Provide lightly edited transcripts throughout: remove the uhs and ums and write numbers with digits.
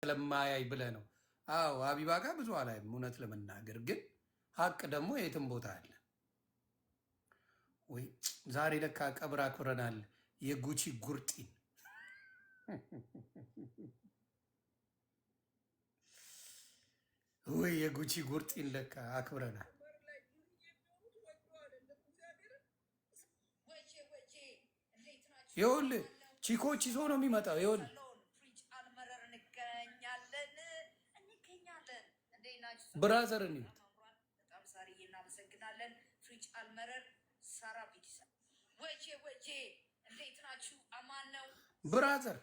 ስለማያይ ብለህ ነው። አዎ ሀቢባ ጋር ብዙ አላይም እውነት ለመናገር ግን ሀቅ ደግሞ የትም ቦታ አለ ወይ። ዛሬ ለካ ቀብር አክብረናል የጉቺ ጉርጢን ወይ የጉቺ ጉርጢን ለካ አክብረናል። ይኸውልህ ቺኮች ይዞ ነው የሚመጣው። ይኸውልህ ብራዘርን ይሁት በጣም ሳሪ እናመሰግናለን። ፍሪጅ አልመረር ሳራ ቢቲሳ ወጄ እንዴት ናችሁ? አማን ነው ብራዘር።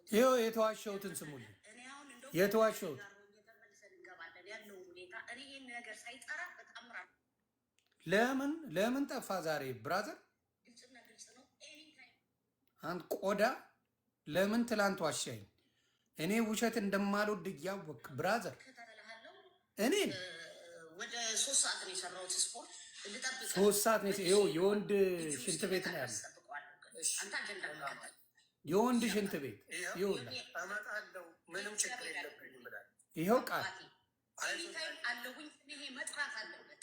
ይኸው የተዋሸሁትን ስሙልኝ። የተዋሸሁት ለምን ጠፋ ዛሬ ብራዘር? አንድ ቆዳ ለምን ትላንት ዋሻኝ? እኔ ውሸት እንደማልወድ እያወቅ ብራዘር እኔን ወደ 3 ሰዓት ነው የሰራሁት ስፖርት 3 ሰዓት ነው። ይኸው የወንድ ሽንት ቤት ነው ያለው። የወንድ ሽንት ቤት ይኸውልህ፣ ምንም ችግር የለብኝም ብላል። ይኸው ቃል አለሁኝ። ይሄ መጥራት አለበት፣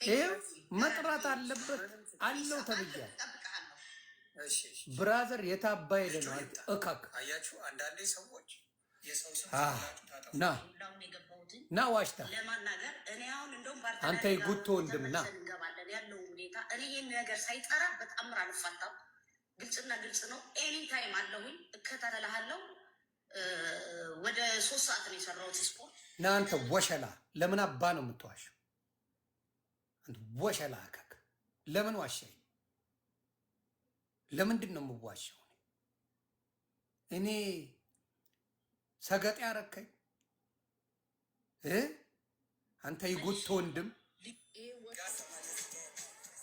ይኸው መጥራት አለበት አለው ተብያለሁ። ብራዘር የታባይ ነው እካክ አያችሁ። አንዳንዴ ሰዎች ና ዋሽታ አንተ የጉቶ ወንድም ና ያለው ሁኔታ እኔ ይህን ነገር ሳይጠራ በጣምር አልፋታም። ግልጽና ግልጽ ነው። ኤኒ ታይም አለሁኝ፣ እከታተልሃለሁ። ወደ 3 ሰዓት ነው የሰራሁት ስፖርት። ና አንተ ወሸላ፣ ለምን አባ ነው የምትዋሸው? አንተ ወሸላ እካክ፣ ለምን ዋሻኝ? ለምንድን ነው የምዋሸው? እኔ ሰገጤ ያረከኝ አንተ የጉቶ ወንድም፣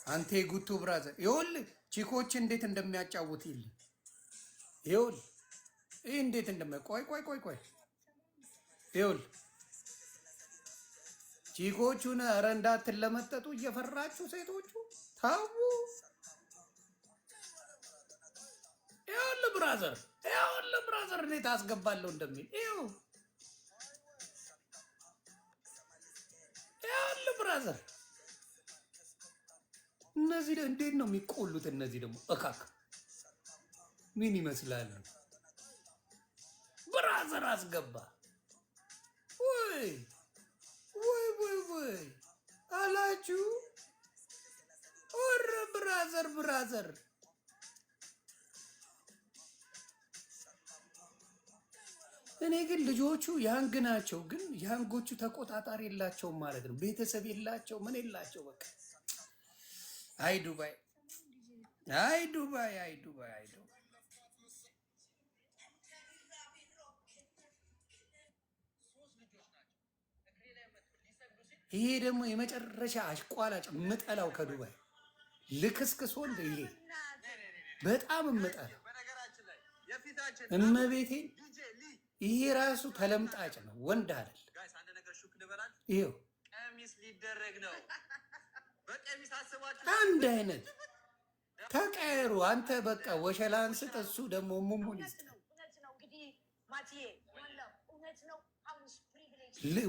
አንተ የጉቶ ብራዘር። ይኸውልህ ቺኮች እንዴት እንደሚያጫውት ይልህ። ይኸውልህ ይህ እንዴት ቆይ ይኸውልህ ቺኮቹን ኧረ እንዳትለመጠጡ እየፈራችሁ ሴቶቹ ታው። ይኸውልህ ብራዘር እንዴት አስገባለሁ እንደሚል ይኸውልህ ብራዘር። እነዚህ እንዴት ነው የሚቆሉት? እነዚህ ደግሞ እካክ ምን ይመስላሉ? ብራዘር አስገባ። ወይ አላችሁ። ኦረ ብራዘር እኔ ግን ልጆቹ ያንግ ናቸው፣ ግን ያንጎቹ ተቆጣጣሪ የላቸውም ማለት ነው። ቤተሰብ የላቸው፣ ምን የላቸው። በቃ አይ ዱባይ። ይሄ ደግሞ የመጨረሻ አሽቋላጭ ምጠላው ከዱባይ ልክስክስ ወንድ ይሄ በጣም ምጠላው እመቤቴን። ይሄ ራሱ ተለምጣጭ ነው፣ ወንድ አይደል። ይሄው ቀሚስ ሊደረግ ነው። በቀሚስ አስባችሁ አንድ አይነት ተቀየሩ። አንተ በቃ ወሸላን ስጥ፣ እሱ ደግሞ ሙሙን ይስጥ።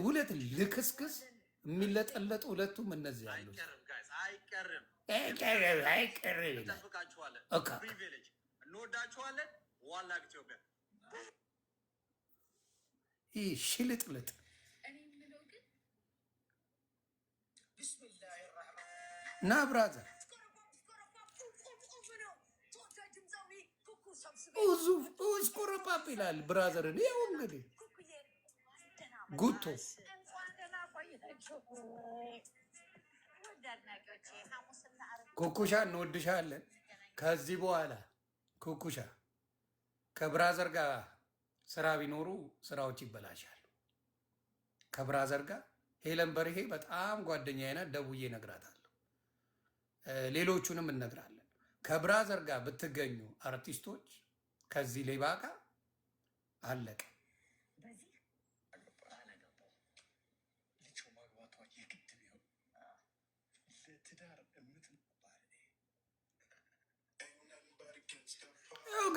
ሁለት ልክስክስ የሚለጠለጡ ሁለቱም እነዚህ ያሉ አይቀርም። እንወዳችኋለን። ዋላ ኢትዮጵያ ይህ ሽልጥልጥ ና ብራዘር ስኮረፓፕ ይላል ብራዘርን። ይኸው እንግዲህ ጉቶ ኩኩሻ እንወድሻለን። ከዚህ በኋላ ኩኩሻ ከብራዘር ጋር ስራ ቢኖሩ ስራዎች ይበላሻሉ። ከብራዘር ጋር ሄለን በርሄ በጣም ጓደኛዬ ናት፣ ደውዬ እነግራታለሁ። ሌሎቹንም እነግራለን። ከብራዘር ጋር ብትገኙ አርቲስቶች ከዚህ ሌባ ጋር አለቀ። ትዳር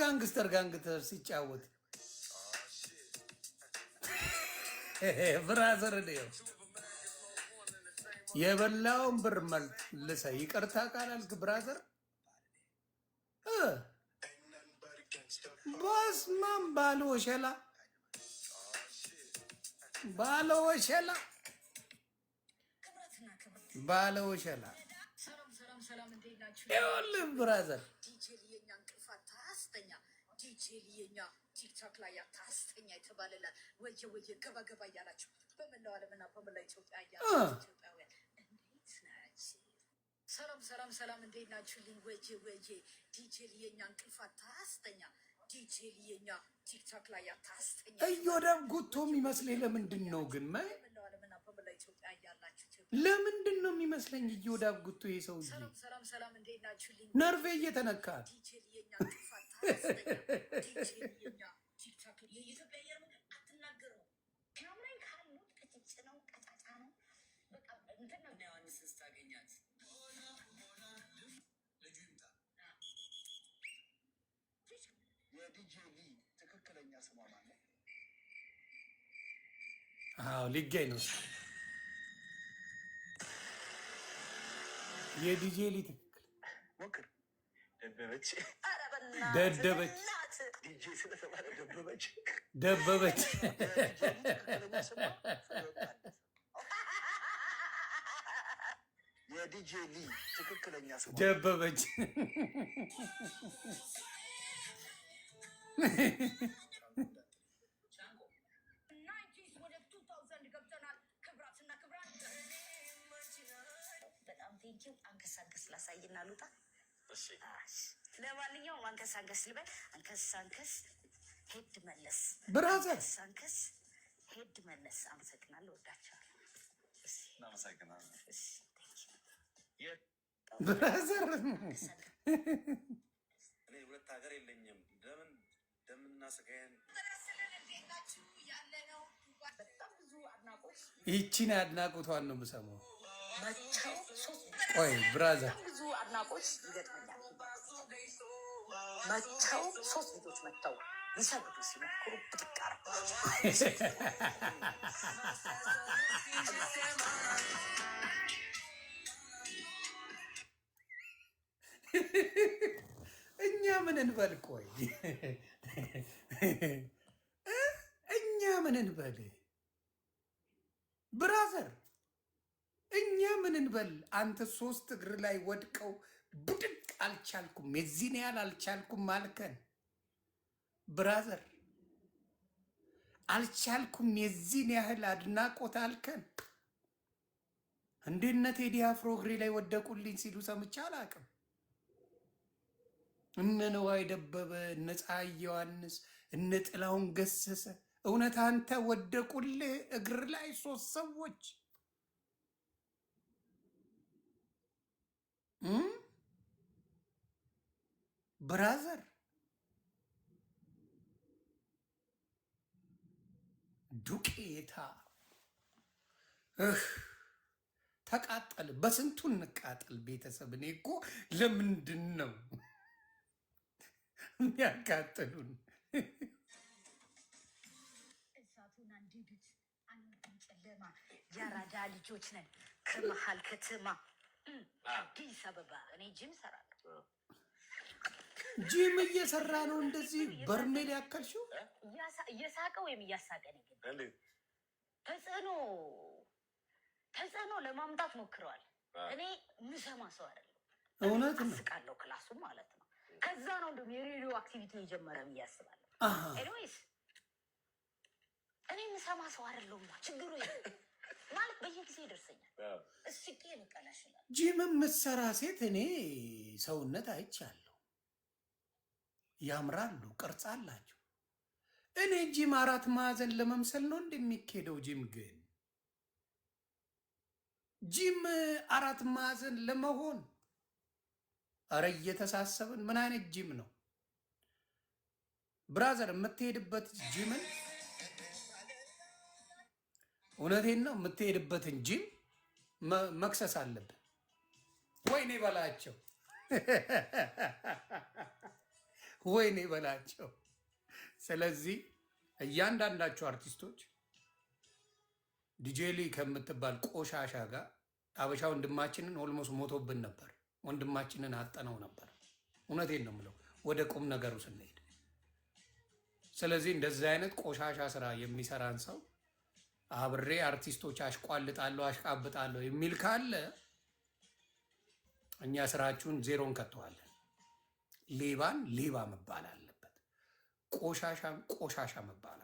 ጋንግስተር ሲጫወት ብራዘር ነው የበላውን ብር መልሰ ይቅርታ ካላልክ ብራዘር በስመ አብ ባለወሸላ ይኸውልህ ብራዘር ዲጄሊየኛ ቲክቶክ ላይ ያታስተኛ የተባለላት ወየ ገባ ገባ እያላችሁ በመላው ዓለምና በመላው ኢትዮጵያ ያላችሁ ኢትዮጵያውያን እንዴት ናችሁ? ሰላም እንዴት ናችሁልኝ? ወየ ዲጄሊየኛ እንቅልፍ አታስተኛ ዲጄሊየኛ ቲክቶክ ላይ ያታስተኛ እዮዳብ ጉቶ የሚመስለኝ ለምንድን ነው ግን በመላው ዓለምና በመላው ኢትዮጵያ ያላችሁ ለምንድን ነው የሚመስለኝ እዮዳብ ጉቶ ይሄ ሰውዬ ሰላም እንዴት ናችሁልኝ? ነርቬ እየተነካ ዲጄሊየኛ እንቅልፍ አታስተኛ ዲጄሊየኛ ቲክቶክ የኢትዮጵያ አየር መንገድ አትናገሩ ካምራይ ካሉት ቅጭጭ ነው ቀጫጫ ነው በቃ እንትን ነው ዮሐንስ ስታገኛት ልጁ ይምጣ። የዲጄሊ ትክክለኛ ስሟ ማለት ነው? አዎ ሊገኝ ነው የዲጄሊ ትክክል ሞክር። ደበበች ደደበች ዲጄ ስለተባለ ደበበች ደበበች የዲጄሊ ትክክለኛ ስሟ ደበበች በጣም ቴንኪው። አንከስ ላሳይና ልውጣ። ለማንኛውም አንከስ ልበል። አንከስ ሄድ መለስ ብራዘር አንከስ ሄድ መለስ። አመሰግናለሁ። ወዳቸዋለሁ። እናመሰግናለን። ብራዘር እኔ ሁለት ሀገር የለኝም። ለምን ደምና ስጋዬን በጣም ብዙ አድናቆት ይቺን አድናቆቷን ነው የምሰማው። መቸው ቆይ ብራዘር ብዙ አድናቆት ይገጥመኛል። መቸው 3 ልጆች መጥተው ሊሰግዱ ሲሞክሩ ብድቅ እኛ ምን እንበል? ቆይ እኛ ምን እንበል? ብራዘር እኛ ምን እንበል? አንተ 3 እግር ላይ ወድቀው ብድቅ አልቻልኩም፣ የዚህን ያህል አልቻልኩም አልከን። ብራዘር አልቻልኩም፣ የዚህን ያህል አድናቆት አልከን። እንዴት ነው ቴዲ አፍሮ እግሬ ላይ ወደቁልኝ ሲሉ ሰምቼ አላውቅም። እነ ነዋይ ደበበ፣ እነ ፀሐይ ዮሐንስ፣ እነ ጥላሁን ገሰሰ እውነት አንተ ወደቁልህ እግር ላይ 3 ሰዎች? ብራዘር ዱቄታ ተቃጠል። በስንቱ እንቃጠል ቤተሰብ። እኔ እኮ ለምንድን ነው የሚያቃጥሉን? እሳቱን አንዲዱት አንድን ጨለማ ያራዳ ልጆች ነን ከመሀል ከተማ አዲስ አበባ። እኔ ጂም ሰራለሁ። ጂም እየሰራ ነው እንደዚህ በርሜል ያከልሽው? እየሳቀ ወይም እያሳቀን ግን ተጽዕኖ ለማምጣት ሞክረዋል። እኔ ምሰማ ሰው አይደለም። እውነት ነው። አስቃለሁ ክላሱ ማለት ነው። ከዛ ነው እንደውም የሬዲዮ አክቲቪቲ የጀመረ ብዬ አስባለሁ። ኤኒዌይስ እኔ ምሰማ ሰው አይደለሁም። ችግሩ ማለት በየጊዜ ይደርሰኛል። እስቄ ንቀላሽላል። ጂም የምትሰራ ሴት እኔ ሰውነት አይቻለሁ። ያምራሉ፣ ቅርጽ አላቸው። እኔ ጂም 4 ማዕዘን ለመምሰል ነው እንደሚኬደው። ጂም 4 ማዕዘን ለመሆን አረ እየተሳሰብን ምን አይነት ጂም ነው ብራዘር የምትሄድበት? ጂምን እውነቴን ነው የምትሄድበትን ጂም መክሰስ አለብን። ወይኔ በላቸው ወይኔ በላቸው። ስለዚህ እያንዳንዳቸው አርቲስቶች ዲጄሊ ከምትባል ቆሻሻ ጋር አበሻ ወንድማችንን ኦልሞስት ሞቶብን ነበር። ወንድማችንን አጠነው ነበር። እውነቴን ነው የምለው ወደ ቁም ነገሩ ስንሄድ። ስለዚህ እንደዚህ አይነት ቆሻሻ ስራ የሚሰራን ሰው አብሬ አርቲስቶች አሽቋልጣለሁ አሽቃብጣለሁ የሚል ካለ እኛ ስራችሁን ዜሮ እንከተዋለን። ሌባን ሌባ መባል አለበት። ቆሻሻን ቆሻሻ መባል